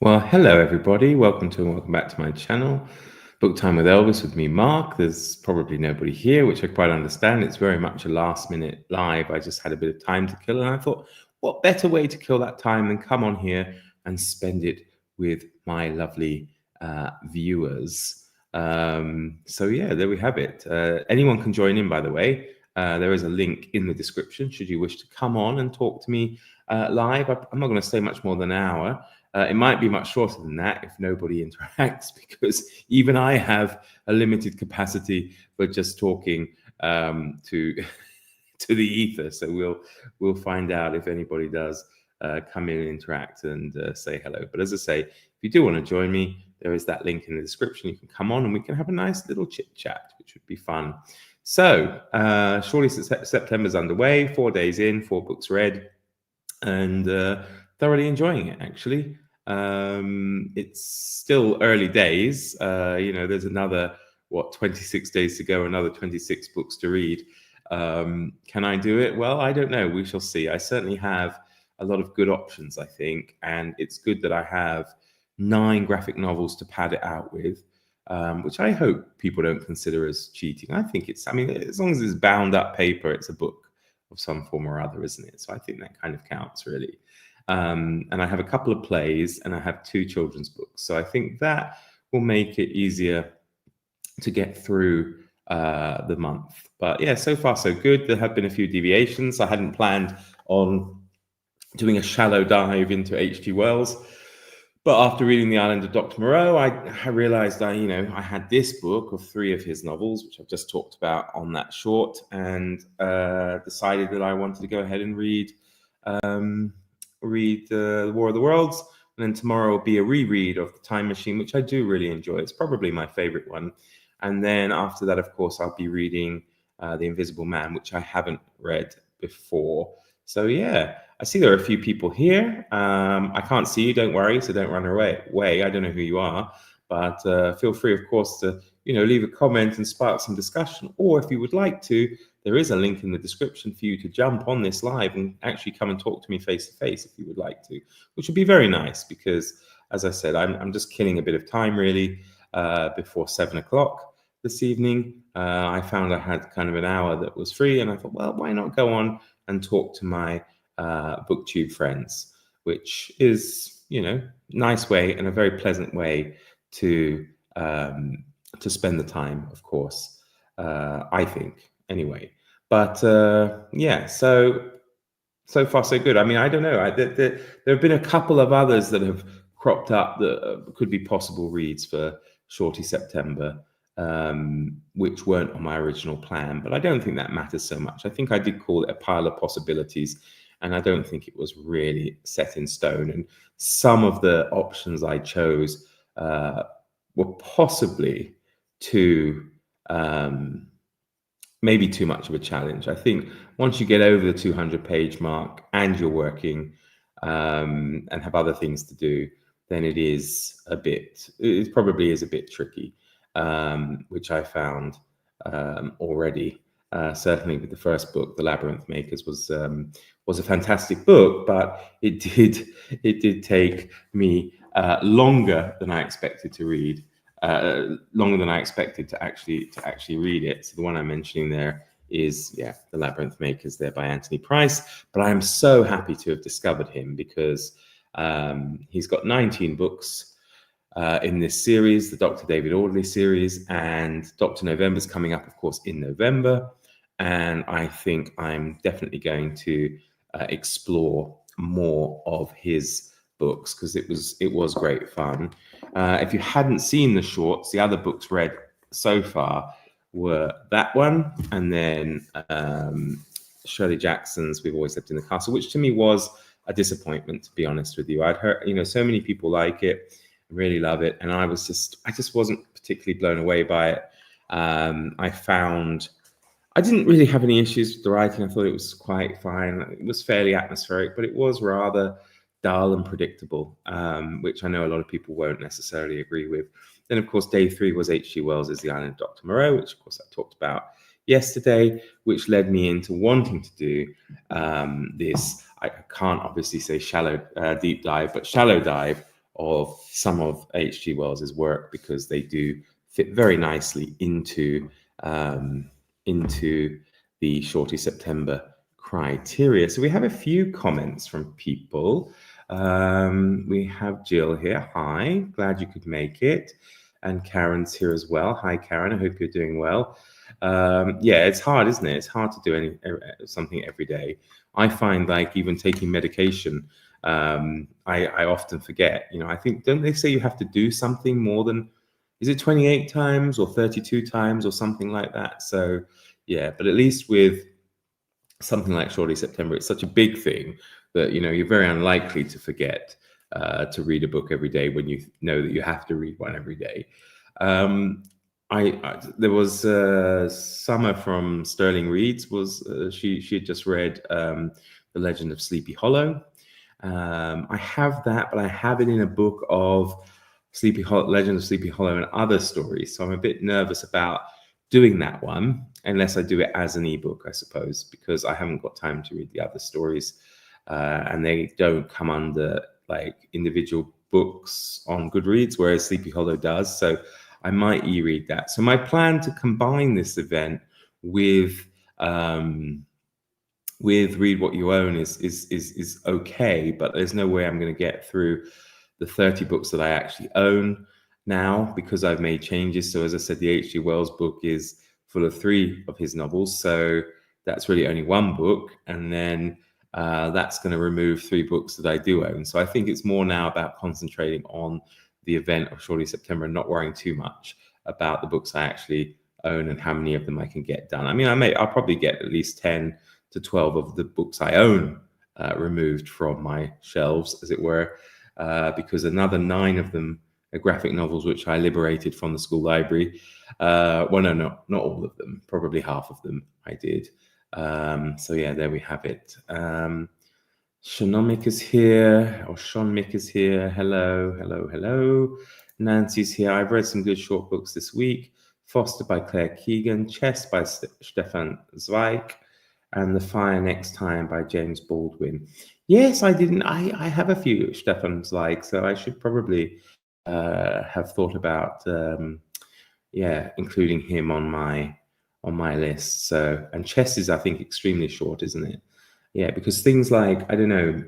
Well, hello everybody. Welcome back to my channel. Book Time with Elvis with me, Mark. There's probably nobody here, which I quite understand. It's very much a last minute live. I just had a bit of time to kill, and I thought, what better way to kill that time than come on here and spend it with my lovely viewers. So yeah, there we have it. Anyone can join in, by the way. There is a link in the description should you wish to come on and talk to me live. I'm not going to stay much more than an hour. It might be much shorter than that if nobody interacts, because even I have a limited capacity for just talking to to the ether. So we'll find out if anybody does come in and interact and say hello. But as I say, if you do want to join me, there is that link in the description. You can come on and we can have a nice little chit chat, which would be fun. So surely September's underway. 4 days in, 4 books read, and thoroughly enjoying it actually. It's still early days. There's another 26 days to go, another 26 books to read. Can I do it? Well, I don't know. We shall see. I certainly have a lot of good options, I think, and it's good that I have 9 graphic novels to pad it out with, which I hope people don't consider as cheating. I think as long as it's bound up paper, it's a book of some form or other, isn't it? So I think that kind of counts, really. And I have a couple of plays and I have 2 children's books. So I think that will make it easier to get through the month. But yeah, so far so good. There have been a few deviations. I hadn't planned on doing a shallow dive into H.G. Wells. But after reading The Island of Dr. Moreau, I realized I had this book of 3 of his novels, which I've just talked about on that short, and decided that I wanted to go ahead and read The War of the Worlds, and then tomorrow will be a reread of The Time Machine, which I do really enjoy. It's probably my favorite one. And then after that, of course, I'll be reading The Invisible Man, which I haven't read before. So yeah, I see there are a few people here. I can't see you, don't worry, so don't run away. I don't know who you are, but feel free, of course, to leave a comment and spark some discussion. Or if you would like to, there is a link in the description for you to jump on this live and actually come and talk to me face to face if you would like to, which would be very nice because, as I said, I'm just killing a bit of time really before 7 o'clock this evening. I found I had kind of an hour that was free, and I thought, well, why not go on and talk to my BookTube friends, which is, nice way and a very pleasant way to spend the time, of course, I think, anyway. But yeah, so far so good. I don't know. There have been a couple of others that have cropped up that could be possible reads for Shorty September, which weren't on my original plan, but I don't think that matters so much. I think I did call it a pile of possibilities, and I don't think it was really set in stone. And some of the options I chose were possibly maybe too much of a challenge. I think once you get over the 200-page mark and you're working and have other things to do, then it probably is a bit tricky, which I found already. Certainly with the first book, The Labyrinth Makers was a fantastic book, but it did take me longer than I expected to read. Longer than I expected to actually read it. So the one I'm mentioning there is The Labyrinth Makers there by Anthony Price. But I am so happy to have discovered him because he's got 19 books in this series, the Dr. David Audley series, and Dr. November's coming up, of course, in November. And I think I'm definitely going to explore more of his books because it was great fun. If you hadn't seen the shorts, the other books read so far were that one, and then Shirley Jackson's We've Always Lived in the Castle, which to me was a disappointment, to be honest with you. I'd heard, so many people like it, really love it, and I just wasn't particularly blown away by it. I didn't really have any issues with the writing. I thought it was quite fine. It was fairly atmospheric, but it was rather dull and predictable, which I know a lot of people won't necessarily agree with. Then, of course, day 3 was H.G. Wells' The Island of Dr. Moreau, which, of course, I talked about yesterday, which led me into wanting to do this. I can't obviously say deep dive, but shallow dive of some of H.G. Wells's work because they do fit very nicely into the Shorty September criteria. So we have a few comments from people. We have Jill here. Hi, glad you could make it. And Karen's here as well. Hi, Karen. I hope you're doing well. Yeah, it's hard, isn't it? It's hard to do something every day. I find like even taking medication, I often forget. I think, don't they say you have to do something more than, is it 28 times or 32 times or something like that? So yeah, but at least with something like Shorty September, it's such a big thing that you're very unlikely to forget to read a book every day when you know that you have to read one every day. There was Summer from Sterling Reads she had just read The Legend of Sleepy Hollow. I have that, but I have it in a book of Legend of Sleepy Hollow and other stories, so I'm a bit nervous about doing that one unless I do it as an ebook, I suppose, because I haven't got time to read the other stories, and they don't come under like individual books on Goodreads, whereas Sleepy Hollow does. So I might e-read that. So my plan to combine this event with Read What You Own is okay, but there's no way I'm going to get through the 30 books that I actually own now because I've made changes. So as I said, the H.G. Wells book is full of 3 of his novels, so that's really only 1 book, and then that's going to remove 3 books that I do own. So I think it's more now about concentrating on the event of Shorty September and not worrying too much about the books I actually own and how many of them I can get done. I mean, I'll probably get at least 10 to 12 of the books I own removed from my shelves, as it were, because another 9 of them are graphic novels which I liberated from the school library. Well, no, not all of them. Probably half of them I did. So yeah, there we have it. Shanomic is here, or Seanmick is here. Hello, hello, hello. Nancy's here. I've read some good short books this week. Foster by Claire Keegan, Chess by Stefan Zweig, and The Fire Next Time by James Baldwin. Yes, I didn't. I have a few Stefan Zweig, so I should probably have thought about including him on my list. So, and Chess is, I think, extremely short, isn't it? Yeah, because things like, I don't know,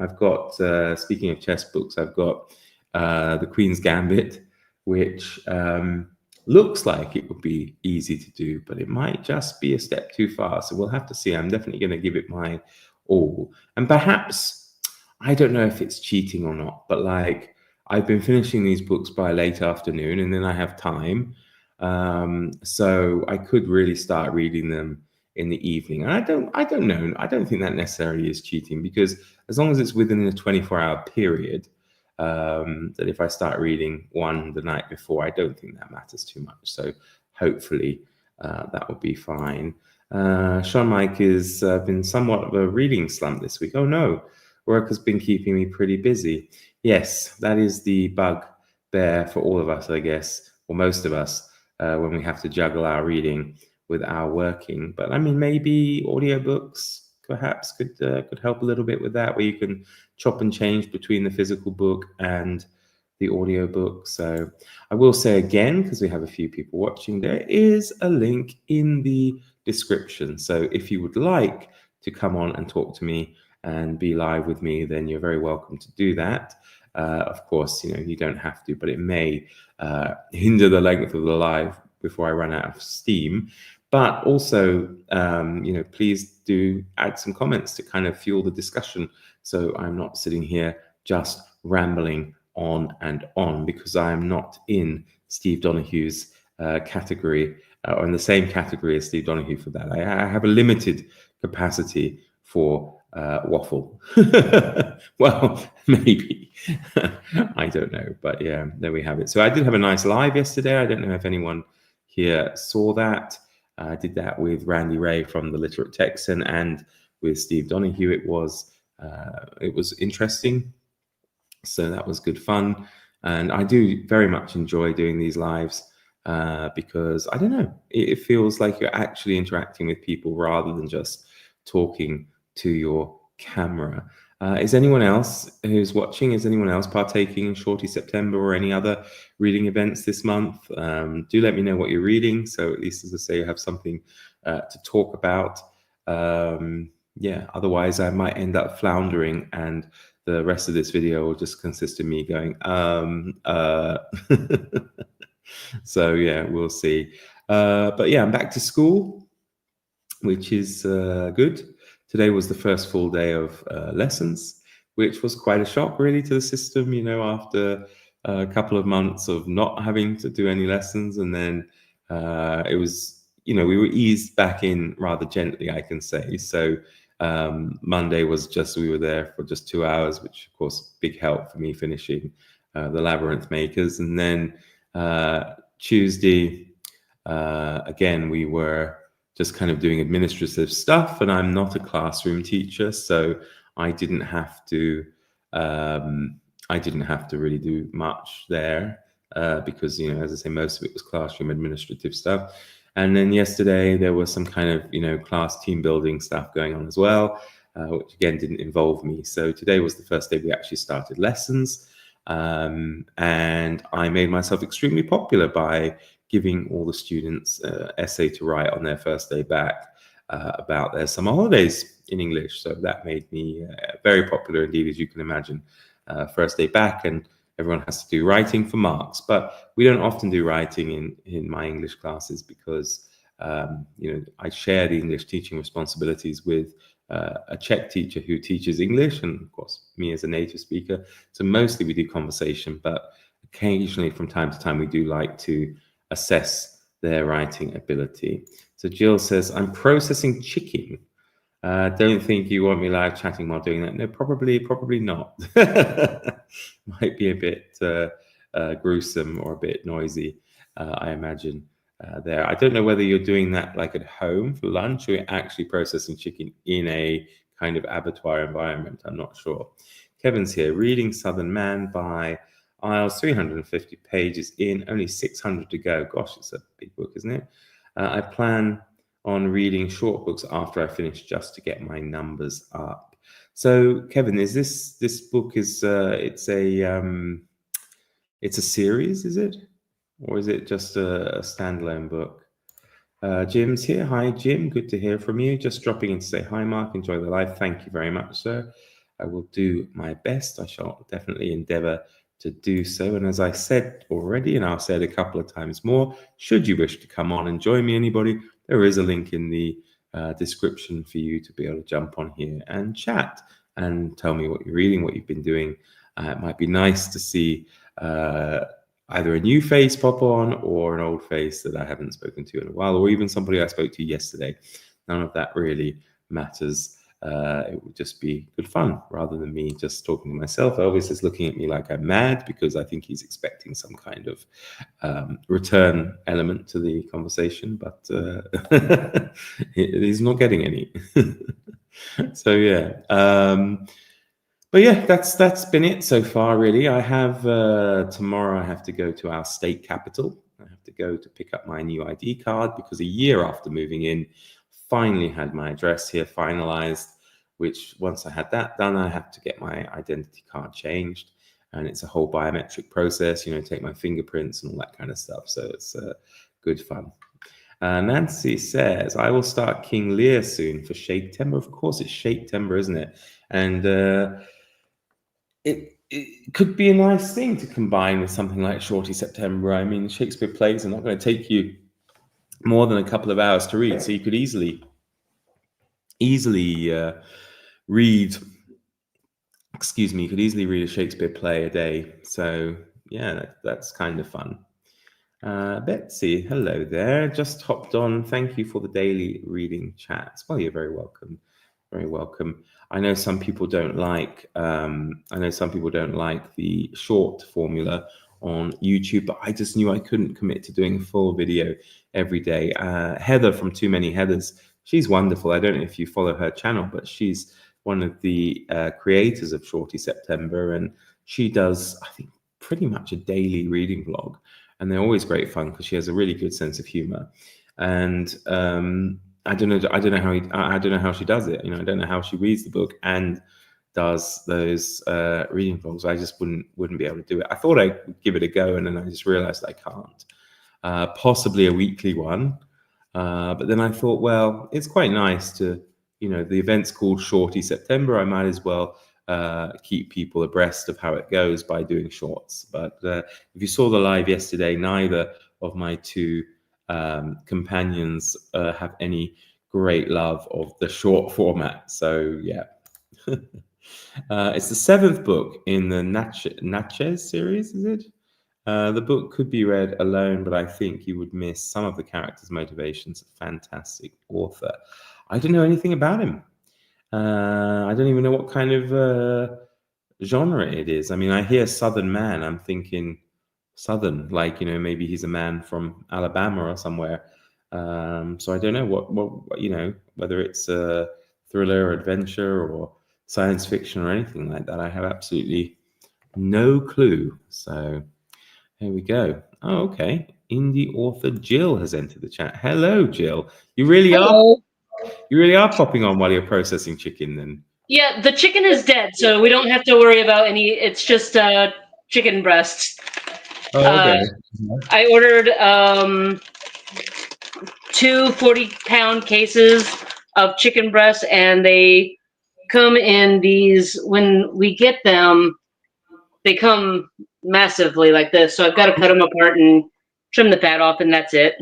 I've got, speaking of chess books, I've got The Queen's Gambit, which looks like it would be easy to do, but it might just be a step too far. So we'll have to see. I'm definitely going to give it my all. And perhaps, I don't know if it's cheating or not, but like, I've been finishing these books by late afternoon and then I have time. So I could really start reading them in the evening. And I don't know. I don't think that necessarily is cheating, because as long as it's within a 24-hour period, that if I start reading one the night before, I don't think that matters too much. So hopefully that will be fine. Sean Mike has been somewhat of a reading slump this week. Oh no, work has been keeping me pretty busy. Yes, that is the bugbear for all of us, I guess, or most of us, when we have to juggle our reading with our working. But I mean, maybe audiobooks perhaps could help a little bit with that, where you can chop and change between the physical book and the audiobook. So I will say again, because we have a few people watching, there is a link in the description. So if you would like to come on and talk to me and be live with me, then you're very welcome to do that. Of course, you don't have to, but it may hinder the length of the live before I run out of steam. But also, please do add some comments to kind of fuel the discussion, so I'm not sitting here just rambling on and on, because I am not in Steve Donohue's category, or in the same category as Steve Donohue for that. I have a limited capacity for waffle. Well, maybe. I don't know. But yeah, there we have it. So I did have a nice live yesterday. I don't know if anyone here saw that. I did that with Randy Ray from The Literate Texan and with Steve Donohue. It was interesting. So that was good fun. And I do very much enjoy doing these lives because, I don't know, it feels like you're actually interacting with people rather than just talking to your camera. Is anyone else who's watching, is anyone else partaking in Shorty September or any other reading events this month? Do let me know what you're reading. So at least, as I say, you have something to talk about. Yeah, otherwise I might end up floundering and the rest of this video will just consist of me going, So yeah, we'll see. But yeah, I'm back to school, which is good. Today was the first full day of lessons, which was quite a shock really to the system, you know, after a couple of months of not having to do any lessons. And then it was, you know, we were eased back in rather gently, I can say. So Monday was just, we were there for just 2 hours, which of course, big help for me finishing the Labyrinth Makers. And then Tuesday, again, we were just kind of doing administrative stuff, and I'm not a classroom teacher, so I didn't have to really do much there because, you know, as I say, most of it was classroom administrative stuff. And then yesterday there was some kind of, you know, class team building stuff going on as well, which again didn't involve me. So today was the first day we actually started lessons, and I made myself extremely popular by giving all the students an essay to write on their first day back about their summer holidays in English. So that made me very popular indeed, as you can imagine. First day back, and everyone has to do writing for marks. But we don't often do writing in my English classes because you know, I share the English teaching responsibilities with a Czech teacher who teaches English, and of course me as a native speaker. So mostly we do conversation, but occasionally from time to time we do like to assess their writing ability. So Jill says, I'm processing chicken. Don't think you want me live chatting while doing that. No, probably not. Might be a bit gruesome or a bit noisy, I imagine. There, I don't know whether you're doing that like at home for lunch or you're actually processing chicken in a kind of abattoir environment. I'm not sure. Kevin's here, reading Southern Man by Isles, 350 pages in, only 600 to go. Gosh, it's a big book, isn't it? I plan on reading short books after I finish just to get my numbers up. So, Kevin, is this book is it's a series, is it, or is it just a standalone book? Jim's here. Hi, Jim. Good to hear from you. Just dropping in to say hi, Mark. Enjoy the live. Thank you very much, sir. I will do my best. I shall definitely endeavour to do so. And as I said already, and I'll say it a couple of times more, should you wish to come on and join me, anybody, there is a link in the description for you to be able to jump on here and chat and tell me what you're reading, what you've been doing. It might be nice to see either a new face pop on or an old face that I haven't spoken to in a while, or even somebody I spoke to yesterday. None of that really matters. It would just be good fun rather than me just talking to myself. Elvis is looking at me like I'm mad because I think he's expecting some kind of return element to the conversation, but he's not getting any. So yeah. But yeah, that's been it so far, really. I have tomorrow I have to go to our state capital. I have to go to pick up my new ID card because a year after moving in, finally had my address here finalized, which once I had that done, I have to get my identity card changed. And it's a whole biometric process, you know, take my fingerprints and all that kind of stuff. So it's good fun. Nancy says, I will start King Lear soon for Shake-Tember. Of course, it's Shake-Tember, isn't it? And it could be a nice thing to combine with something like Shorty September. I mean, Shakespeare plays are not going to take you more than a couple of hours to read, so you could easily read. Excuse me, you could easily read a Shakespeare play a day. So yeah, that's kind of fun. Betsy, hello there. Just hopped on. Thank you for the daily reading chats. Well, you're very welcome. Very welcome. I know some people don't like. The short formula on YouTube, but I just knew I couldn't commit to doing a full video every day. Heather from Too Many Heathers, she's wonderful. I don't know if you follow her channel, but she's one of the creators of Shorty September, and she does, I think, pretty much a daily reading vlog, and they're always great fun because she has a really good sense of humor. And I don't know how she does it. You know, I don't know how she reads the book and does those reading vlogs. I just wouldn't be able to do it. I thought I'd give it a go, and then I just realized I can't. Possibly a weekly one, but then I thought, well, it's quite nice to, the event's called Shorty September. I might as well keep people abreast of how it goes by doing shorts. But if you saw the live yesterday, neither of my two companions have any great love of the short format. So yeah. It's the 7th book in the Natchez series, is it? The book could be read alone, but I think you would miss some of the characters' motivations. A fantastic author. I don't know anything about him. I don't even know what kind of genre it is. I mean, I hear Southern man. I'm thinking Southern, like, maybe he's a man from Alabama or somewhere. So I don't know what whether it's a thriller or adventure or science fiction or anything like that. I have absolutely no clue. So here we go. Oh, okay. Indie author Jill has entered the chat. Hello, Jill. You really are popping on while you're processing chicken then? Yeah, the chicken is dead, so we don't have to worry about any. It's just chicken breasts. Oh, okay. I ordered 2 40-pound cases of chicken breasts, and they come in these. When we get them, they come massively like this. So I've got to cut them apart and trim the fat off, and that's it.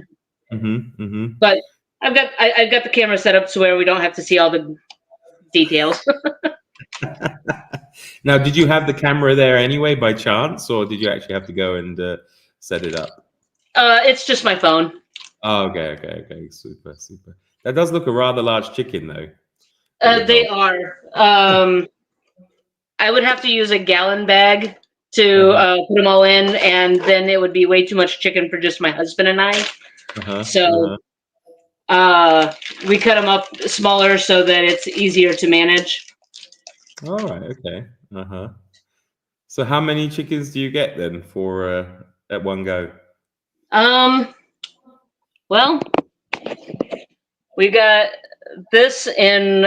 But I've got the camera set up to where we don't have to see all the details. Now, did you have the camera there anyway by chance, or did you actually have to go and set it up? It's just my phone. Oh, okay. Super. That does look a rather large chicken, though. They are. I would have to use a gallon bag to put them all in, and then it would be way too much chicken for just my husband and I. So we cut them up smaller so that it's easier to manage. All right. Okay. So how many chickens do you get then for at one go? Well, we got this in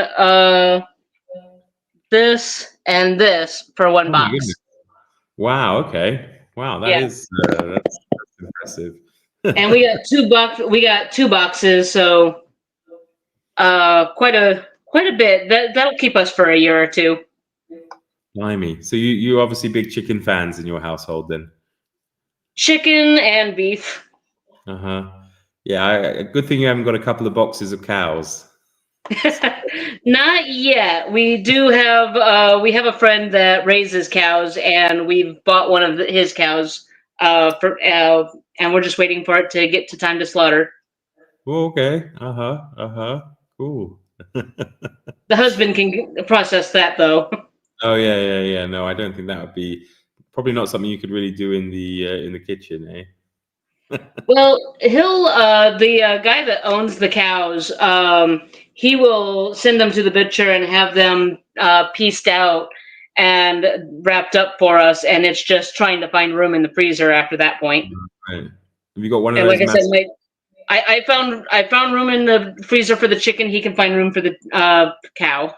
this and this for one box. Wow. Okay. Wow. That's impressive. And we got two boxes, so quite a bit. That'll keep us for a year or two. Blimey. So you obviously big chicken fans in your household then? Chicken and beef. Yeah, good thing you haven't got a couple of boxes of cows. Not yet. We do have we have a friend that raises cows, and we've bought one of his cows and we're just waiting for it to get to time to slaughter. Oh, okay. Cool. The husband can process that, though. Oh yeah. No, I don't think that would be probably not something you could really do in the kitchen, eh? Well, he'll the guy that owns the cows, he will send them to the butcher and have them pieced out and wrapped up for us, and it's just trying to find room in the freezer after that point. Right. Have you got one of those? Like I said, I found room in the freezer for the chicken. He can find room for the cow.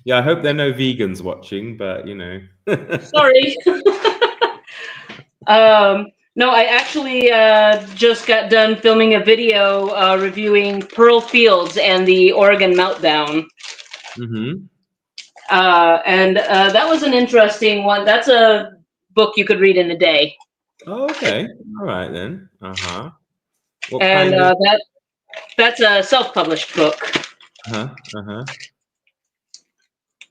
Yeah, I hope there are no vegans watching, but Sorry. No, I actually just got done filming a video reviewing Pearl Fields and the Oregon Meltdown. And that was an interesting one. That's a book you could read in a day. Oh, okay. All right then. And that's a self-published book.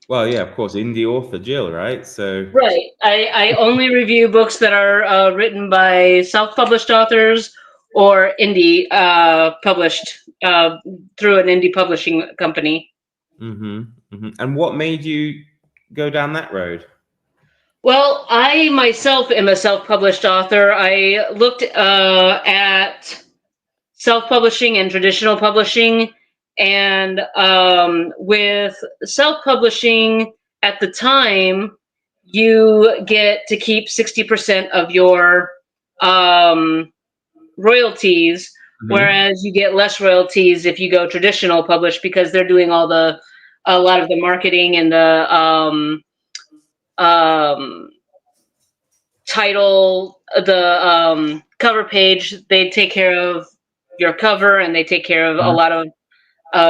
Well, yeah, of course, indie author Jill, right? So right. I only review books that are written by self-published authors or indie published through an indie publishing company. And what made you go down that road? Well, I myself am a self-published author. I looked at self-publishing and traditional publishing, and with self-publishing at the time, you get to keep 60% of your royalties, whereas you get less royalties if you go traditional published because they're doing all the a lot of the marketing and the um, title, the cover page. They take care of your cover, and they take care of a lot of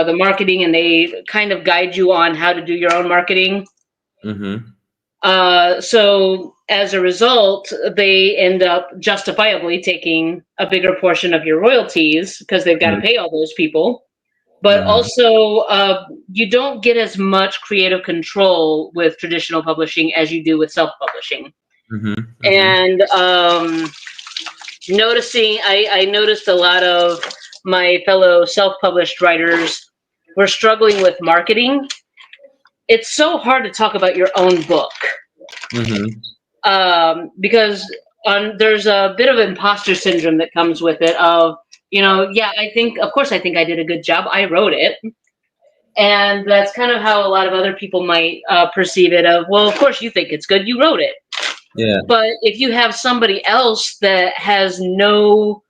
the marketing, and they kind of guide you on how to do your own marketing. Mm-hmm. So as a result, they end up justifiably taking a bigger portion of your royalties because they've got to pay all those people. But also, you don't get as much creative control with traditional publishing as you do with self-publishing. And I noticed a lot of my fellow self-published writers were struggling with marketing. It's so hard to talk about your own book because there's a bit of imposter syndrome that comes with it. Of yeah, of course, I think I did a good job. I wrote it, and that's kind of how a lot of other people might perceive it. Of, well, of course you think it's good. You wrote it. Yeah. But if you have somebody else that has no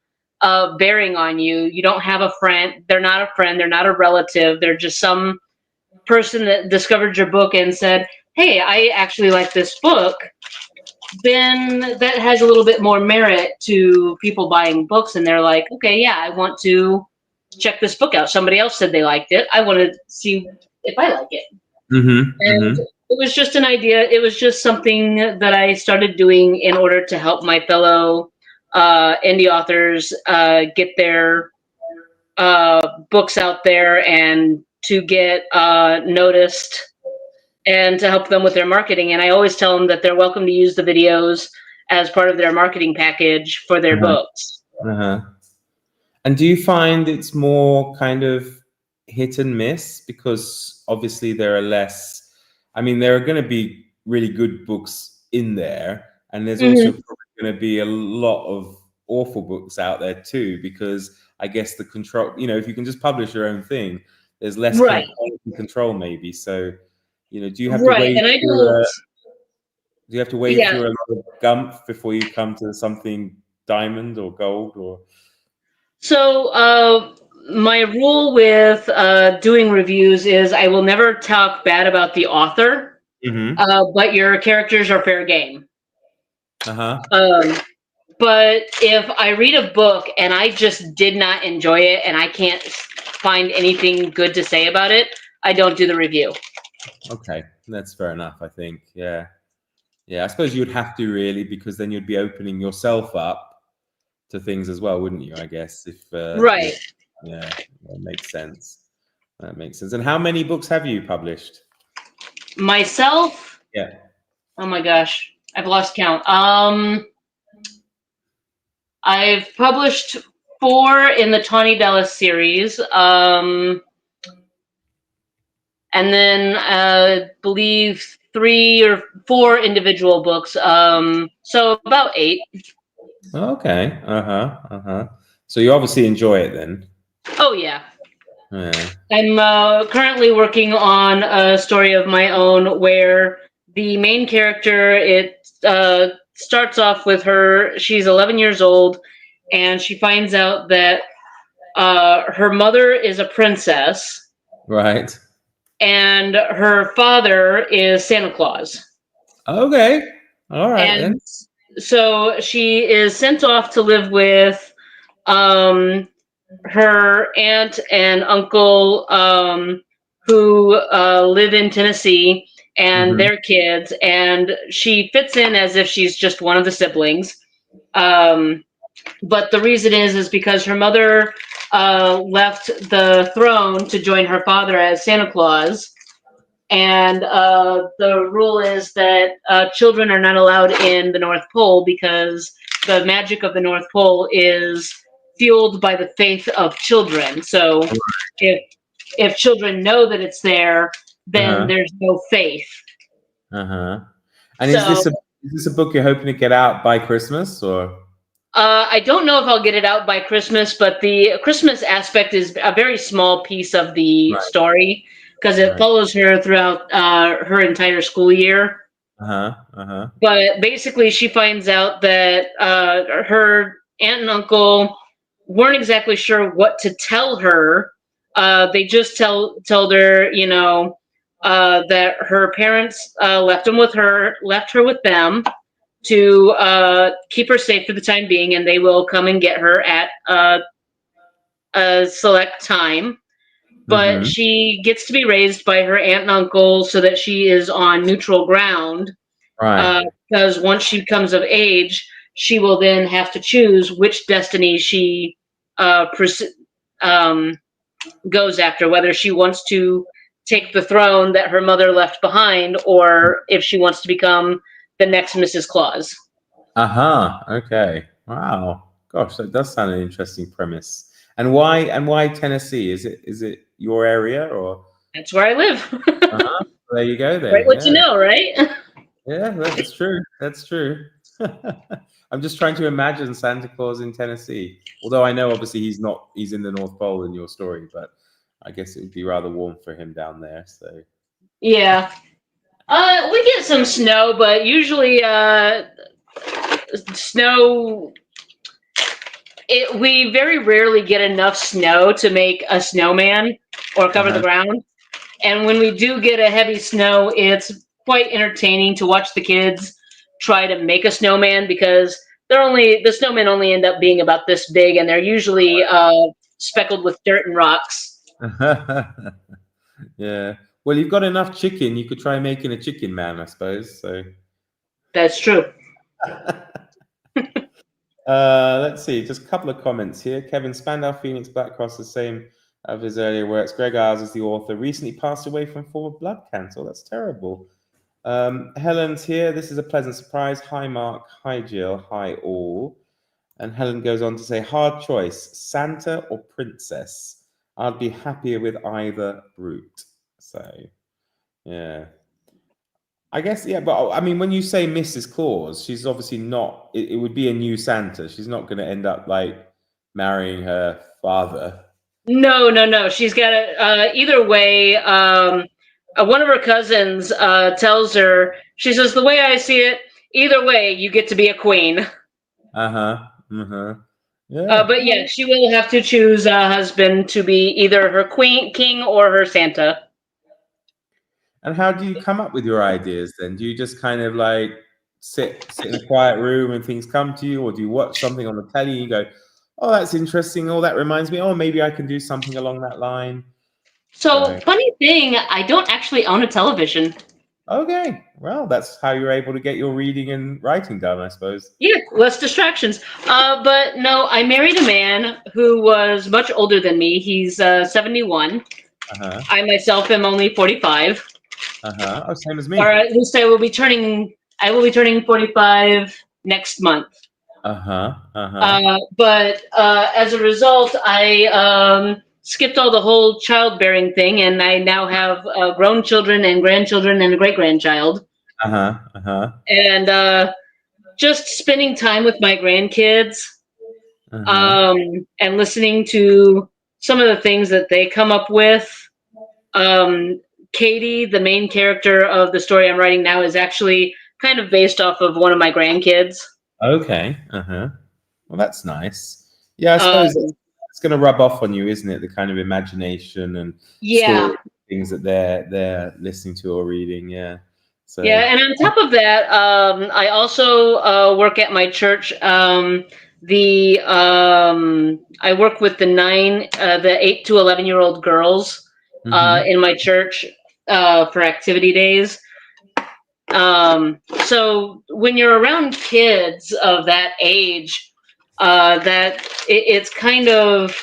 bearing on you, you don't have a friend. They're not a friend. They're not a relative. They're just some person that discovered your book and said, hey, I actually like this book, then that has a little bit more merit to people buying books, and they're like, okay, yeah, I want to check this book out. Somebody else said they liked it. I want to see if I like it. And it was just an idea. It was just something that I started doing in order to help my fellow indie authors get their books out there and to get noticed and to help them with their marketing. And I always tell them that they're welcome to use the videos as part of their marketing package for their books. And do you find it's more kind of hit and miss? Because obviously there are less, I mean, there are going to be really good books in there, and there's also probably going to be a lot of awful books out there too, because I guess the control, if you can just publish your own thing, there's less kind of quality control maybe. So, do you have to wait? And I do you have to wait through a lot of gump before you come to something diamond or gold? Or so my rule with doing reviews is I will never talk bad about the author, but your characters are fair game. But if I read a book and I just did not enjoy it and I can't find anything good to say about it, I don't do the review. Okay, that's fair enough, I think. Yeah. I suppose you would have to, really, because then you'd be opening yourself up to things as well, wouldn't you? I guess right. Yeah, that makes sense. That makes sense. And how many books have you published? Myself? Yeah. Oh my gosh, I've lost count. I've published 4 in the Tawny Dallas series, and then I believe 3 or 4 individual books. So about 8. Okay. So you obviously enjoy it then. Oh yeah. I'm currently working on a story of my own where the main character, it starts off with her. She's 11 years old, and she finds out that her mother is a princess. Right. And her father is Santa Claus. Okay. All right. And so she is sent off to live with her aunt and uncle who live in Tennessee, and their kids, and she fits in as if she's just one of the siblings. But the reason is because her mother left the throne to join her father as Santa Claus. And the rule is that children are not allowed in the North Pole because the magic of the North Pole is fueled by the faith of children. So if children know that it's there, then there's no faith. And so, is this a book you're hoping to get out by Christmas, or? I don't know if I'll get it out by Christmas, but the Christmas aspect is a very small piece of the story because it follows her throughout her entire school year. But basically, she finds out that her aunt and uncle weren't exactly sure what to tell her. They just told her, that her parents left her with them to keep her safe for the time being, and they will come and get her at a select time. But Mm-hmm. she gets to be raised by her aunt and uncle so that she is on neutral ground. Right. Because once she comes of age, she will then have to choose which destiny she um, goes after, whether she wants to take the throne that her mother left behind, or if she wants to become the next Mrs. Claus. Uh-huh. Okay. Wow. Gosh, that does sound an interesting premise. And why Tennessee? Is it your area or That's where I live. uh-huh. There you go Right, then. what you Yeah. know, right? Yeah, that's true. That's true. I'm just trying to imagine Santa Claus in Tennessee. Although I know obviously he's in the North Pole in your story, but I guess it would be rather warm for him down there. So Yeah. We get some snow, but usually snow. We very rarely get enough snow to make a snowman or cover the uh-huh. ground. And when we do get a heavy snow, it's quite entertaining to watch the kids try to make a snowman because the snowmen only end up being about this big, and they're usually speckled with dirt and rocks. Yeah. Well, you've got enough chicken. You could try making a chicken man, I suppose. So That's true. let's see, just a couple of comments here. Kevin Spandau, Phoenix Black Cross, the same of his earlier works. Greg Isles is the author, recently passed away from form of blood cancer. That's terrible. Helen's here. This is a pleasant surprise. Hi, Mark. Hi, Jill. Hi, all. And Helen goes on to say, hard choice, Santa or princess? I'd be happier with either route. So, yeah. I guess, yeah, but I mean, when you say Mrs. Claus, she's obviously not, it would be a new Santa. She's not going to end up like marrying her father. No. She's got a either way. One of her cousins tells her, she says, the way I see it, either way, you get to be a queen. Uh-huh. Uh-huh. Yeah. But yeah, she will have to choose a husband to be either her queen, king, or her Santa. And how do you come up with your ideas then? Do you just kind of like sit in a quiet room and things come to you, or do you watch something on the telly and you go, oh, that's interesting. Oh, that reminds me. Oh, maybe I can do something along that line. So, So, funny thing, I don't actually own a television. okay. Well, that's how you're able to get your reading and writing done, I suppose. Yeah, less distractions. But no, I married a man who was much older than me. He's 71. Uh-huh. I myself am only 45. Uh-huh. Oh, same as Or me. at least I will be turning 45 next month. Uh-huh. Uh-huh. But as a result, I skipped all the whole childbearing thing, and I now have grown children and grandchildren and a great grandchild. Uh-huh. Uh-huh. And just spending time with my grandkids Uh-huh. and listening to some of the things that they come up with. Katie, the main character of the story I'm writing now, is actually kind of based off of one of my grandkids. Okay. Uh-huh. Well, that's nice. Yeah, I Um, suppose it's going to rub off on you, isn't it? The kind of imagination and yeah, story things that they're listening to or reading. Yeah. So. yeah, and on top of that, I also work at my church. I work with the 8 to 11-year-old girls Mm-hmm. in my church for activity days. So when you're around kids of that age, it's kind of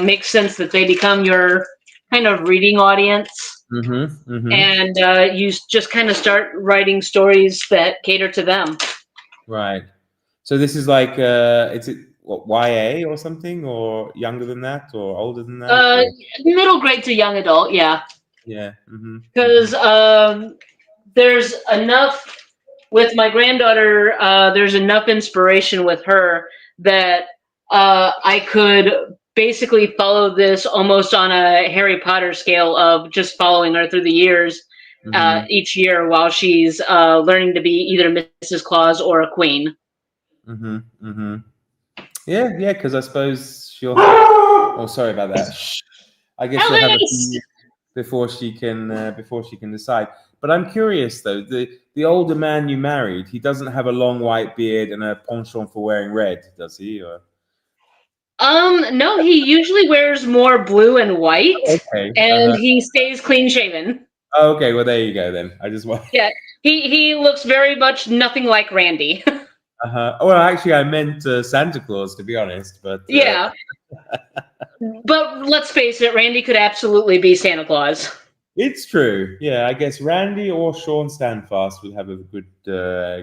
makes sense that they become your kind of reading audience, Mm-hmm. Mm-hmm. and you just kind of start writing stories that cater to them. Right. So this is like, is it what, YA or something, or younger than that, or older than that? Or? Middle grade to young adult, yeah, Yeah. Mm-hmm. Mm-hmm. because there's enough with my granddaughter. There's enough inspiration with her that I could basically follow this almost on a Harry Potter scale of just following her through the years, Mm-hmm. each year while she's learning to be either Mrs. Claus or a queen. Mm-hmm. Mm-hmm. Yeah, yeah, because I suppose she'll have. Oh, sorry about that. Shh. I guess she'll have a Alice! few. before she can decide. But I'm curious though, the older man you married, he doesn't have a long white beard and a penchant for wearing red, does he? Or No, he usually wears more blue and white, okay, and he stays clean shaven. oh, okay. Well, there you go then. I just want. Yeah, he looks very much nothing like Randy. Well, actually, I meant Santa Claus, to be honest. But Yeah. But let's face it, Randy could absolutely be Santa Claus. it's true. Yeah, I guess Randy or Sean Standfast would have a good go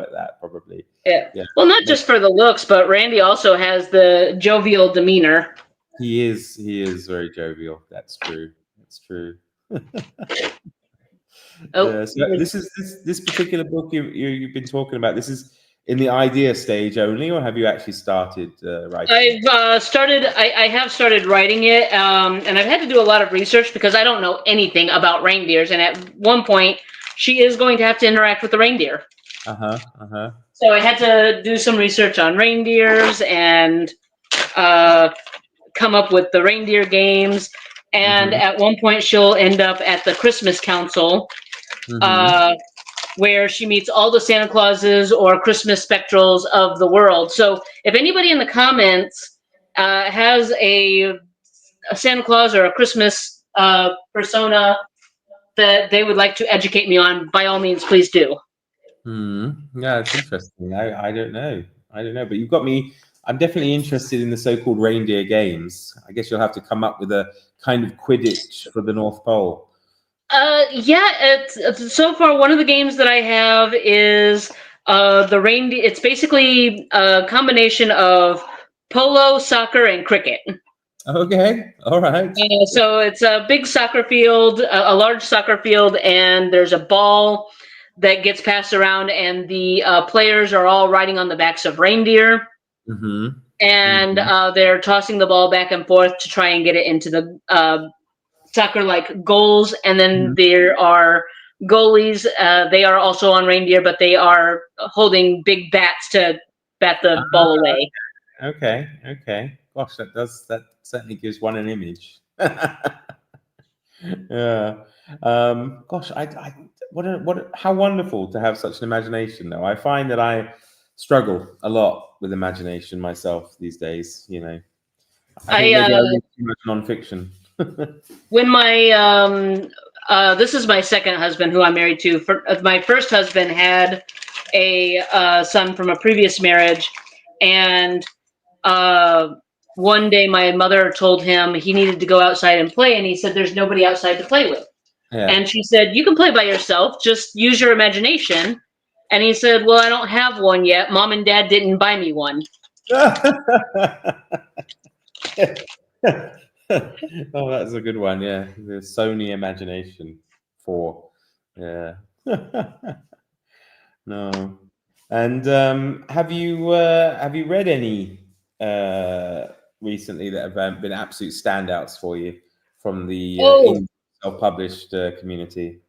at that, probably. Yeah. Yeah. Well, not just for the looks, but Randy also has the jovial demeanor. He is very jovial. That's true. That's true. Oh, Yeah, so this particular book you've been talking about. This is in the idea stage only, or have you actually started writing? I've started. I have started writing it, and I've had to do a lot of research because I don't know anything about reindeers. And at one point, she is going to have to interact with the reindeer. So I had to do some research on reindeers and come up with the reindeer games. And at one point, she'll end up at the Christmas Council, where she meets all the Santa Clauses or Christmas spectrals of the world. So if anybody in the comments has a Santa Claus or a Christmas persona that they would like to educate me on, by all means, please do. Yeah, it's interesting. I don't know. But you've got me. I'm definitely interested in the so-called reindeer games. I guess you'll have to come up with a kind of Quidditch for the North Pole. Yeah, it's so far one of the games that I have is the reindeer. It's basically a combination of polo, soccer, and cricket. Okay, all right. So it's a big soccer field, a large soccer field, and there's a ball that gets passed around, and the players are all riding on the backs of reindeer. And they're tossing the ball back and forth to try and get it into the soccer-like goals. And then there are goalies. They are also on reindeer, but they are holding big bats to bat the ball away. Okay. Gosh, that certainly gives one an image. Yeah. Gosh, how wonderful to have such an imagination, though. I find that I struggle a lot with imagination myself these days. You know, I think maybe I read too much nonfiction. When my this is my second husband who I'm married to. My first husband had a son from a previous marriage, and one day my mother told him he needed to go outside and play, and he said, "There's nobody outside to play with." Yeah. And she said, "You can play by yourself. Just use your imagination." And he said, "Well, I don't have one yet. Mom and Dad didn't buy me one." Oh, that's a good one. Yeah, the Sony Imagination 4. Yeah. No. And have you read any recently that have been absolute standouts for you from the self-published community?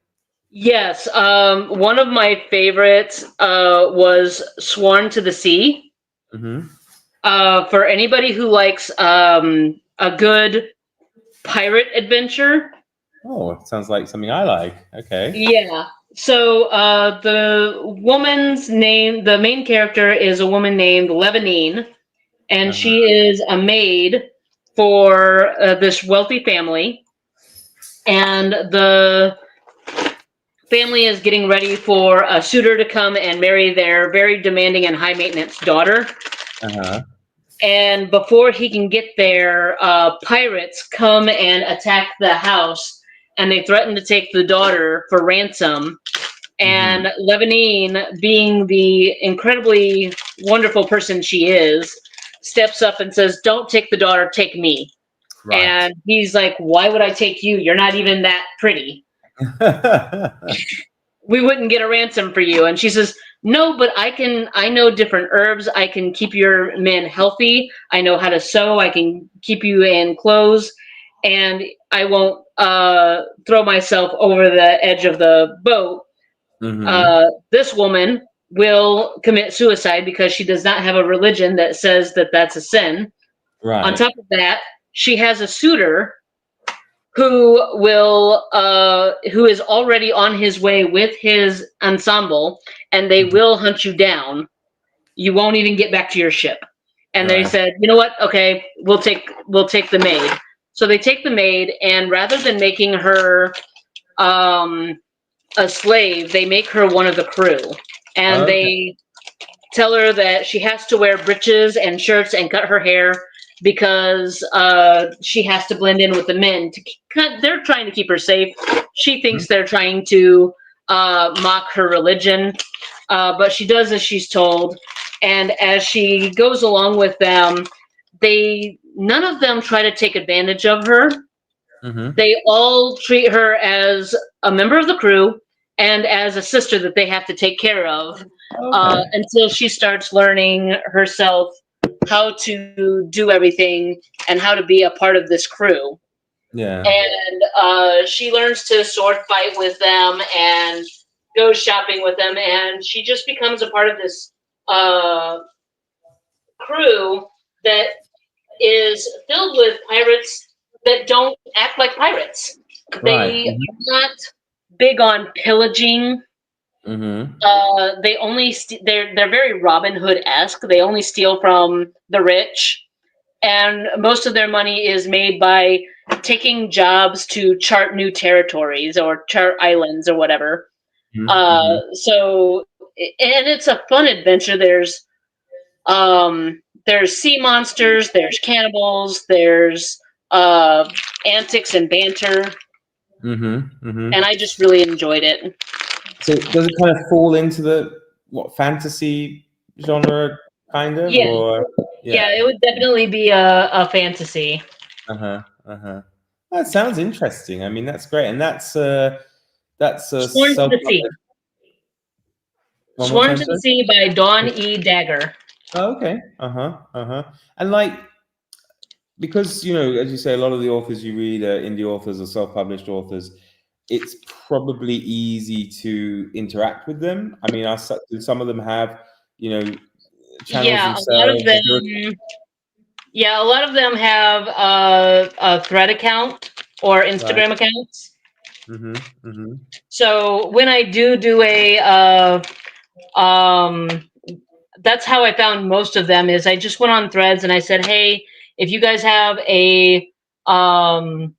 Yes. One of my favorites was Sworn to the Sea. For anybody who likes a good pirate adventure. Oh, it sounds like something I like. Okay. Yeah. So the woman's name, the main character is a woman named Levanine, and she is a maid for this wealthy family. And the family is getting ready for a suitor to come and marry their very demanding and high maintenance daughter. And before he can get there, pirates come and attack the house, and they threaten to take the daughter for ransom. And Levanine, being the incredibly wonderful person she is, steps up and says, "Don't take the daughter, take me." Right. And he's like, "Why would I take you? You're not even that pretty. We wouldn't get a ransom for you." And she says, "No, but I know different herbs. I can keep your men healthy. I know how to sew. I can keep you in clothes, and I won't throw myself over the edge of the boat." This woman will commit suicide because she does not have a religion that says that that's a sin. Right. On top of that, she has a suitor who is already on his way with his ensemble, and they will hunt you down. You won't even get back to your ship. And they Right. said, you know what? Okay, we'll take the maid. So they take the maid, and rather than making her a slave, they make her one of the crew, and Okay. they tell her that she has to wear breeches and shirts and cut her hair because she has to blend in with the men. They're trying to keep her safe. She thinks they're trying to mock her religion, but she does as she's told. And as she goes along with them, none of them try to take advantage of her. Mm-hmm. They all treat her as a member of the crew and as a sister that they have to take care of Okay. until she starts learning herself how to do everything and how to be a part of this crew. Yeah. And she learns to sword fight with them and goes shopping with them, and she just becomes a part of this crew that is filled with pirates that don't act like pirates. Right. They are not big on pillaging. Mm-hmm. They only they're very Robin Hood-esque. They only steal from the rich, and most of their money is made by taking jobs to chart new territories or chart islands or whatever. Mm-hmm. So, and it's a fun adventure. There's sea monsters, there's cannibals, there's antics and banter, Mm-hmm. Mm-hmm. and I just really enjoyed it. So does it kind of fall into the fantasy genre, kind of, Yeah, or yeah, yeah? it would definitely be a fantasy. Uh-huh. Uh-huh. That sounds interesting. I mean, that's great. And that's a Sworn to the Sea. self-published. One more Sworn time, to the sorry. Sea by Dawn E. Dagger. Oh, okay. Uh-huh. Uh-huh. And like, because, as you say, a lot of the authors you read are indie authors or self-published authors, it's probably easy to interact with them. I mean, do some of them have, channels Yeah, a lot of themselves? them. Yeah, a lot of them have a Thread account or Right. Instagram accounts. Mm-hmm. Mm-hmm. So when I do um, that's how I found most of them. Is I just went on Threads and I said, hey, if you guys have a um,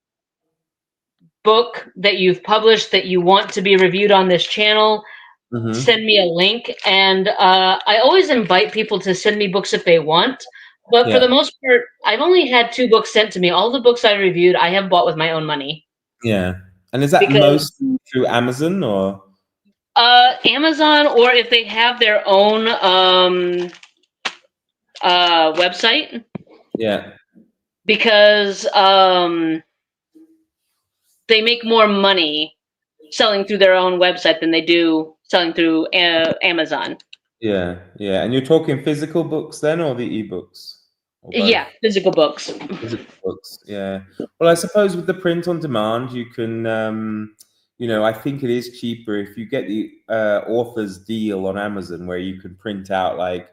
book that you've published that you want to be reviewed on this channel, Mm-hmm. send me a link. And I always invite people to send me books if they want. But for the Yeah. most part, I've only had 2 books sent to me. All the books I reviewed, I have bought with my own money. Yeah. And is that Because mostly through Amazon or? Amazon, or if they have their own website, Yeah. because they make more money selling through their own website than they do selling through Amazon. Yeah. Yeah. And you're talking physical books then, or the ebooks, or both? Yeah, physical books. Physical books. Yeah. Well, I suppose with the print on demand, you can, I think it is cheaper if you get the author's deal on Amazon, where you can print out like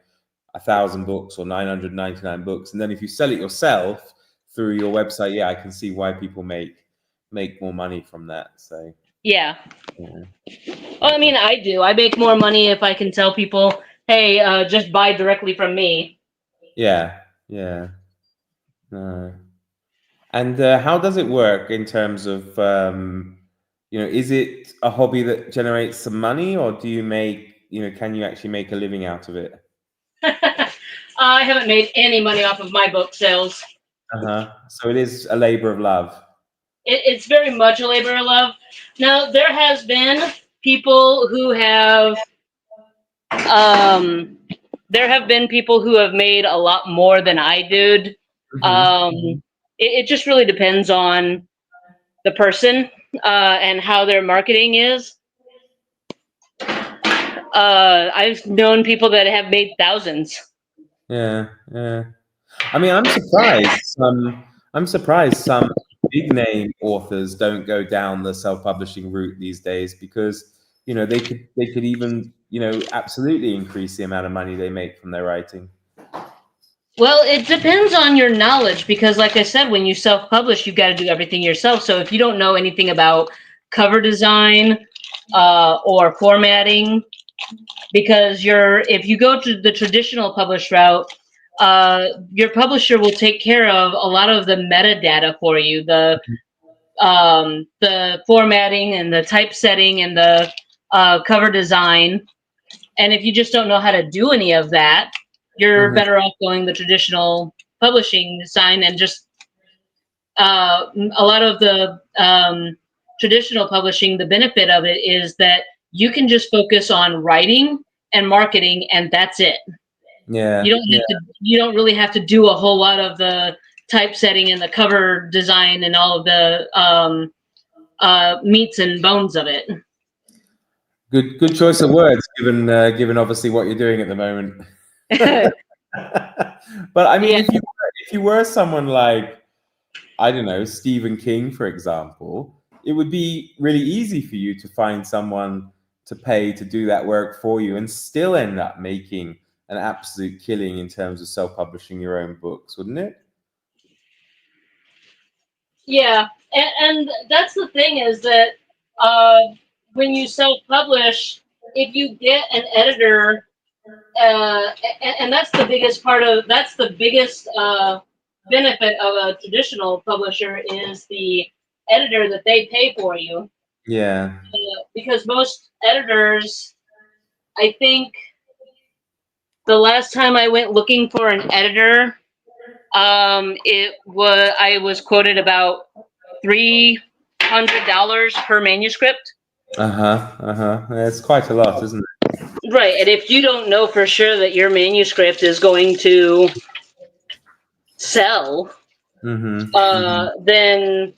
1,000 books or 999 books, and then if you sell it yourself through your website, yeah, I can see why people make more money from that. So Yeah. yeah. Well, I mean, I do. I make more money if I can tell people, hey, just buy directly from me. Yeah. Yeah. And how does it work in terms of, is it a hobby that generates some money, or do you can you actually make a living out of it? I haven't made any money off of my book sales. Uh-huh. So it is a labor of love. It's very much a labor of love. Now, there has been people who have, um, made a lot more than I did. Mm-hmm. It just really depends on the person and how their marketing is. I've known people that have made thousands. Yeah, yeah. I mean, I'm surprised some big name authors don't go down the self-publishing route these days, because they could even absolutely increase the amount of money they make from their writing. Well, it depends on your knowledge because, like I said, when you self-publish, you've got to do everything yourself. So if you don't know anything about cover design or formatting, because if you go to the traditional publish route, your publisher will take care of a lot of the metadata for you, the formatting and the typesetting and the cover design. And if you just don't know how to do any of that, you're better off going the traditional publishing design and just a lot of the traditional publishing. The benefit of it is that you can just focus on writing and marketing, and that's it. Yeah. You don't really have to do a whole lot of the typesetting and the cover design and all of the meats and bones of it. Good choice of words, given obviously what you're doing at the moment. But I mean, Yeah. if you were someone like, I don't know, Stephen King, for example, it would be really easy for you to find someone to pay to do that work for you and still end up making an absolute killing in terms of self-publishing your own books, wouldn't it? Yeah, and that's the thing is that when you self-publish, if you get an editor, and that's the biggest benefit of a traditional publisher is the editor that they pay for you. Yeah. Because most editors, I think, the last time I went looking for an editor, I was quoted about $300 per manuscript. It's quite a lot, isn't it? Right, and if you don't know for sure that your manuscript is going to sell, then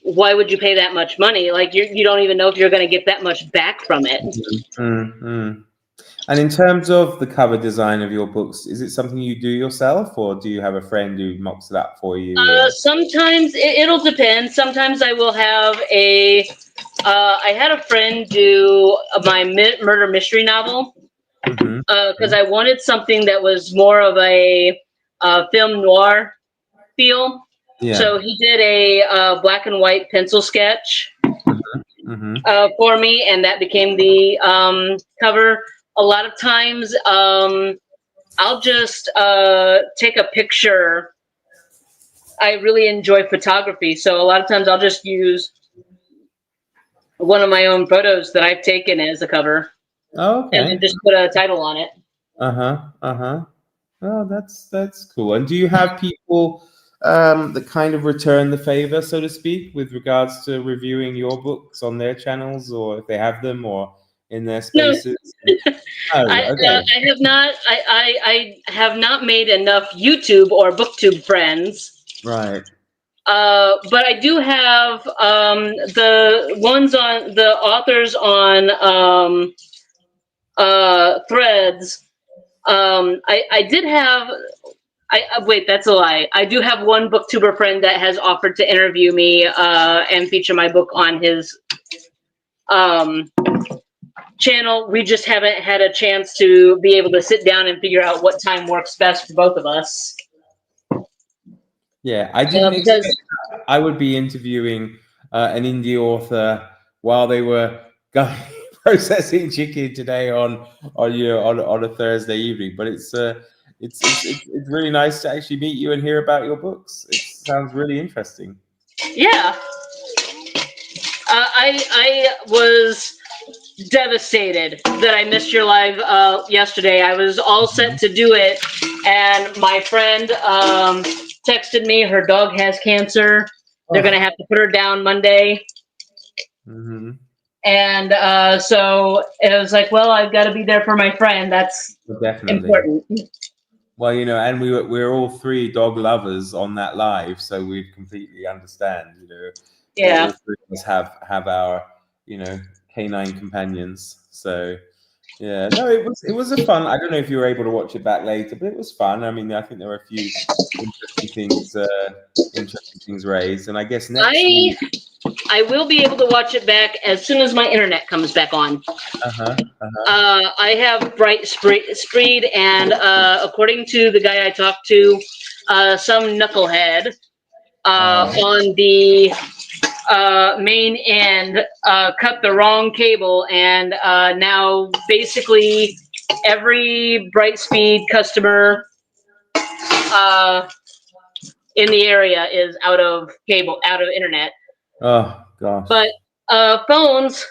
why would you pay that much money? Like you don't even know if you're going to get that much back from it. And in terms of the cover design of your books, is it something you do yourself, or do you have a friend who mocks it up for you? Sometimes it'll depend. Sometimes I will have I had a friend do my murder mystery novel because I wanted something that was more of a film noir feel. Yeah. So he did a black and white pencil sketch for me, and that became the cover. A lot of times, I'll just take a picture. I really enjoy photography, so a lot of times I'll just use one of my own photos that I've taken as a cover. Oh, okay. And then just put a title on it. Oh, that's cool. And do you have people that kind of return the favor, so to speak, with regards to reviewing your books on their channels, or if they have them, or in their spaces? No. I have not. I have not made enough YouTube or BookTube friends. Right. But I do have the authors on Threads. I did have. Wait, that's a lie. I do have one booktuber friend that has offered to interview me and feature my book on his channel. We just haven't had a chance to be able to sit down and figure out what time works best for both of us. Yeah, I didn't expect I would be interviewing an indie author while they were processing chicken today on a Thursday evening. But it's really nice to actually meet you and hear about your books. It sounds really interesting. Yeah, I was devastated that I missed your live yesterday. I was all set to do it, and my friend texted me her dog has cancer. They're gonna have to put her down Monday. And so it was like, well, I've got to be there for my friend. That's important. Well, you know, and we're all three dog lovers on that live, so we'd completely understand. You know, yeah, all three of us have our, you know, canine companions. So Yeah, no, it was a fun. I don't know if you were able to watch it back later, but it was fun. I mean, I think there were a few interesting things raised, and I guess next week. I will be able to watch it back as soon as my internet comes back on. I have Bright Spreed, and according to the guy I talked to, some knucklehead on the main end cut the wrong cable, and now basically every Brightspeed customer in the area is out of cable, out of internet. Oh gosh. But phones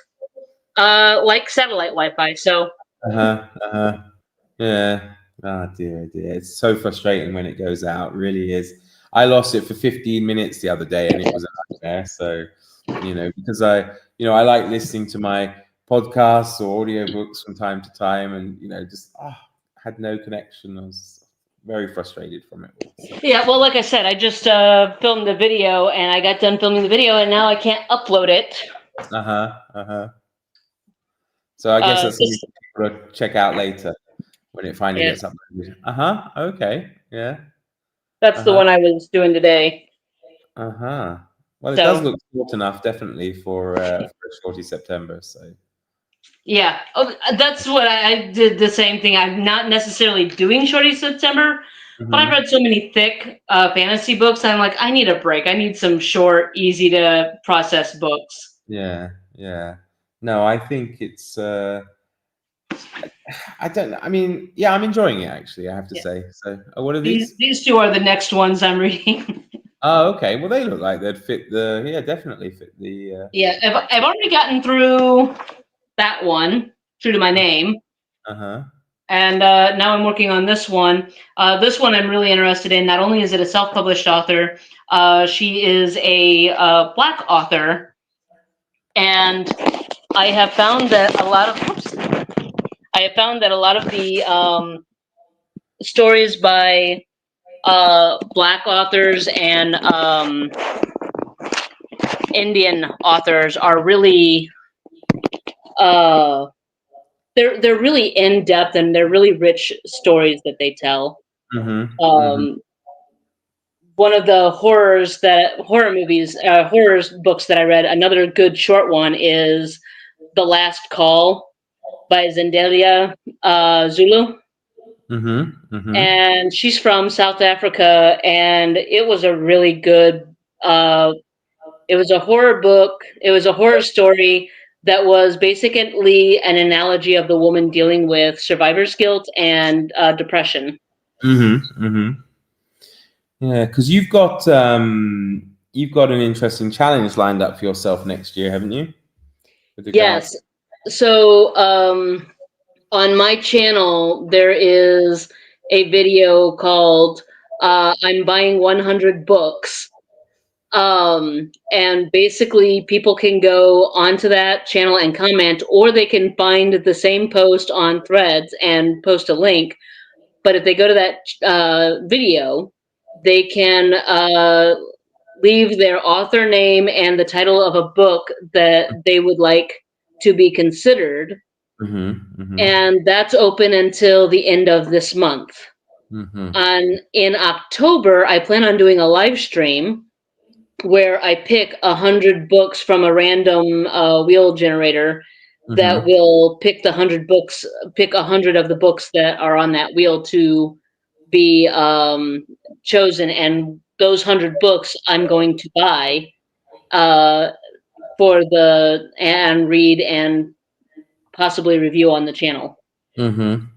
like satellite Wi-Fi, so. Yeah. Oh dear. It's so frustrating when it goes out. It really is. I lost it for 15 minutes the other day, and it was a nightmare. So, because I like listening to my podcasts or audiobooks from time to time, and just had no connection. I was very frustrated from it. So. Yeah, well, like I said, I just filmed the video, and I got done filming the video, and now I can't upload it. So I guess that's something for people to check out later when it finally gets uploaded. Okay. Yeah. That's the one I was doing today. Well, it does look short enough, definitely, for a shorty September. So. Yeah, that's what I did. The same thing. I'm not necessarily doing shorty September, but I've read so many thick fantasy books. I'm like, I need a break. I need some short, easy to process books. Yeah. No, I think it's. I don't know. I mean, yeah, I'm enjoying it actually. I have to say. So, what are these? These two are the next ones I'm reading. Oh, okay. Well, they look like they'd fit the. Yeah, definitely fit the. Yeah, I've already gotten through that one, True to My Name. And now I'm working on this one. This one I'm really interested in. Not only is it a self-published author, she is a Black author, and I have found that a lot of the stories by Black authors and Indian authors are really they're really in depth, and they're really rich stories that they tell. One of the horror books that I read, another good short one, is The Last Call by Zendelia Zulu. And she's from South Africa, and it was a really good it was a horror book. It was a horror story that was basically an analogy of the woman dealing with survivor's guilt and depression. Yeah, because you've got an interesting challenge lined up for yourself next year, haven't you? Yes. So on my channel, there is a video called "I'm Buying 100 Books." And basically people can go onto that channel and comment, or they can find the same post on Threads and post a link. But if they go to that video, they can leave their author name and the title of a book that they would like to be considered. And that's open until the end of this month. In October, I plan on doing a live stream where I pick 100 books from a random wheel generator that will pick 100 of the books that are on that wheel to be chosen. And those 100 books I'm going to buy and read and possibly review on the channel. And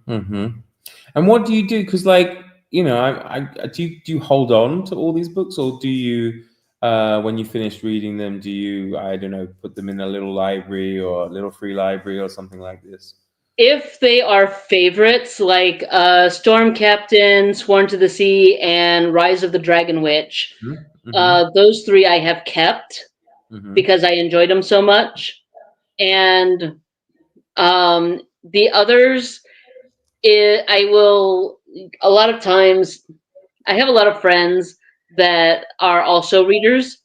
what do you do? Because, do you hold on to all these books, or do you, when you finish reading them, do you, I don't know, put them in a little library or a little free library or something like this? If they are favorites, like Storm Captain, Sworn to the Sea, and Rise of the Dragon Witch, those three I have kept because I enjoyed them so much. And the others, a lot of times, I have a lot of friends that are also readers,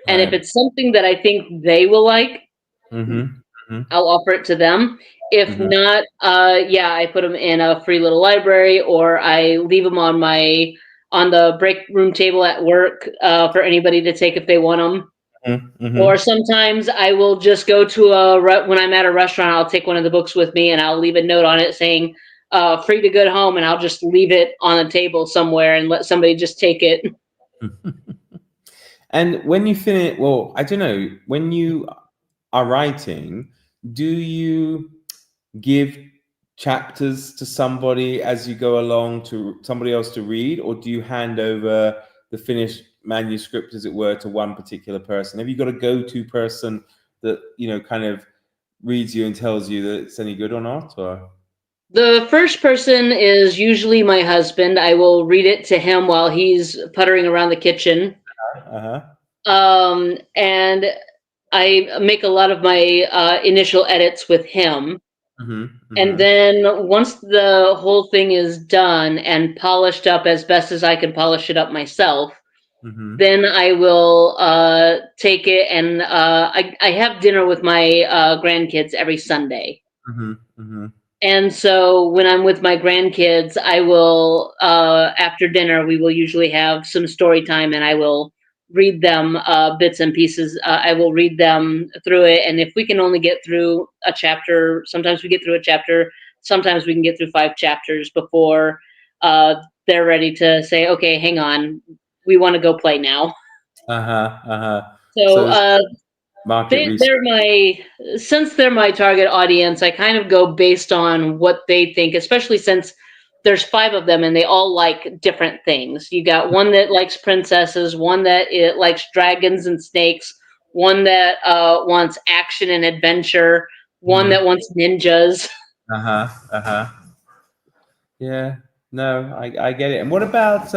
and if it's something that I think they will like, I'll offer it to them. If Mhm. not, yeah, I put them in a free little library, or I leave them on the break room table at work for anybody to take if they want them. Mhm. Or Mhm. sometimes I will just go to when I'm at a restaurant, I'll take one of the books with me and I'll leave a note on it saying free to good home, and I'll just leave it on a table somewhere and let somebody just take it. And when you finish, well, I don't know, when you are writing, do you give chapters to somebody as you go along, to somebody else to read, or do you hand over the finished manuscript, as it were, to one particular person? Have you got a go-to person that, you know, kind of reads you and tells you that it's any good or not? Or The first person is usually my husband. I will read it to him while he's puttering around the kitchen. uh-huh. And I make a lot of my initial edits with him. Mm-hmm. And Mm-hmm. then once the whole thing is done and polished up as best as I can polish it up myself, Mm-hmm. then I will take it and I have dinner with my grandkids every Sunday. Mm-hmm. Mm-hmm. And so when I'm with my grandkids, I will, after dinner, we will usually have some story time, and I will read them bits and pieces. I will read them through it. And if we can only get through a chapter, sometimes we get through a chapter, sometimes we can get through 5 chapters before they're ready to say, okay, hang on, we want to go play now. Uh-huh. Uh-huh. So So it's market research. they're my since they're my target audience, I kind of go based on what they think, especially since there's 5 of them and they all like different things. You got one that likes princesses, one that it likes dragons and snakes, one that wants action and adventure, one Mhm. that wants ninjas. Uh-huh. Uh-huh. Yeah. No, I get it. And what about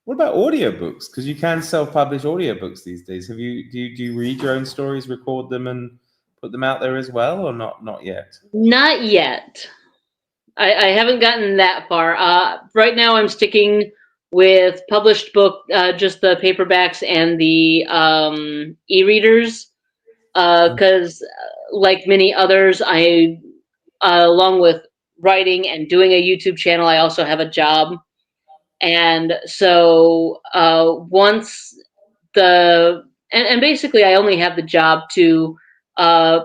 audiobooks? Because you can self-publish audiobooks these days. Do you read your own stories, record them, and put them out there as well, or not yet? Not yet. I haven't gotten that far. Right now, I'm sticking with published book, just the paperbacks and the e-readers, because like many others, along with writing and doing a YouTube channel, I also have a job, and so once and basically, I only have the job to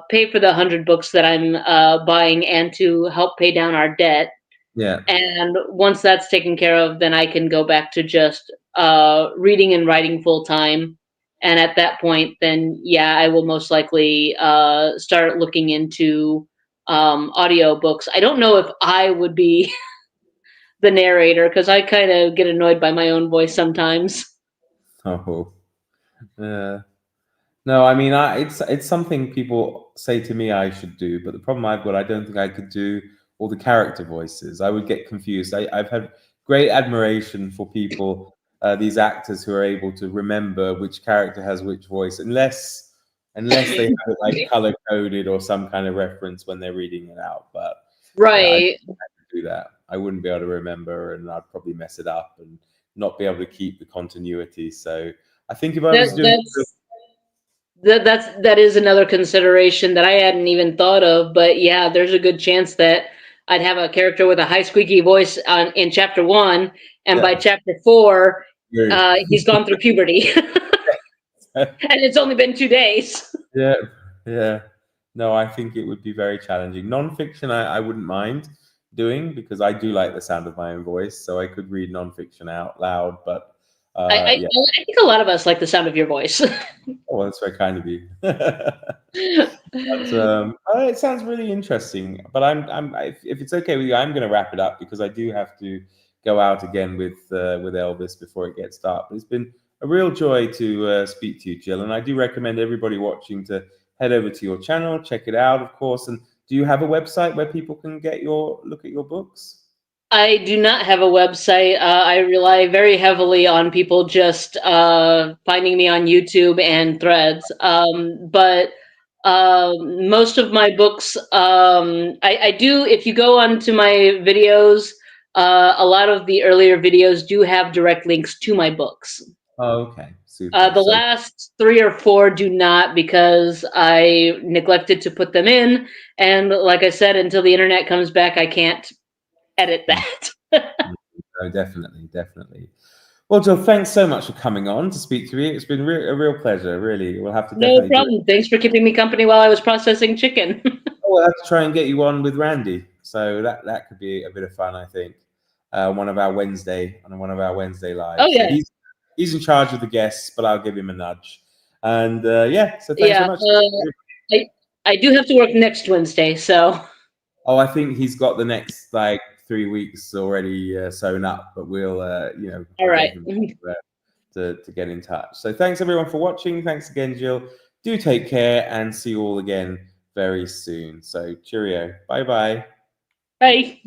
pay for the 100 books that I'm buying and to help pay down our debt. Yeah. And once that's taken care of, then I can go back to just reading and writing full time. And at that point, then yeah, I will most likely start looking into audio books. I don't know if I would be the narrator because I kind of get annoyed by my own voice sometimes. Oh. Yeah. No, I mean, it's something people say to me I should do, but the problem I've got, I don't think I could do all the character voices. I would get confused. I've had great admiration for people, these actors who are able to remember which character has which voice, unless they have it like color coded or some kind of reference when they're reading it out. But yeah, I Right. do that. I wouldn't be able to remember, and I'd probably mess it up and not be able to keep the continuity. So I think if I That was doing that is another consideration that I hadn't even thought of. But yeah, there's a good chance that I'd have a character with a high squeaky voice in chapter 1, and by yeah. chapter 4, Great. he's gone through puberty, and it's only been 2 days. Yeah, yeah. No, I think it would be very challenging. Nonfiction, I wouldn't mind doing because I do like the sound of my own voice, so I could read nonfiction out loud. But yeah, I think a lot of us like the sound of your voice. well, that's very kind of you. But it sounds really interesting. But if it's okay with you, I'm going to wrap it up because I do have to go out again with Elvis before it gets dark. But it's been a real joy to speak to you, Jill, and I do recommend everybody watching to head over to your channel, check it out, of course. And do you have a website where people can look at your books? I do not have a website. I rely very heavily on people just finding me on YouTube and Threads. But most of my books, I do, if you go onto my videos, a lot of the earlier videos do have direct links to my books. Oh, okay. Super. The last 3 or 4 do not, because I neglected to put them in. And like I said, until the internet comes back, I can't edit that. Oh, definitely. Well, Jill, thanks so much for coming on to speak to me. It's been a real pleasure, really. We'll have to No definitely problem. Thanks for keeping me company while I was processing chicken. we'll have to try and get you on with Randy. So that could be a bit of fun, I think. One of our Wednesday lives. Oh, yeah. So he's in charge of the guests, but I'll give him a nudge. And so thanks so much. I do have to work next Wednesday, so. Oh, I think he's got the next 3 weeks already sewn up, but we'll All right. to get in touch. So thanks everyone for watching. Thanks again, Jill. Do take care and see you all again very soon. So cheerio. Bye-bye. Bye.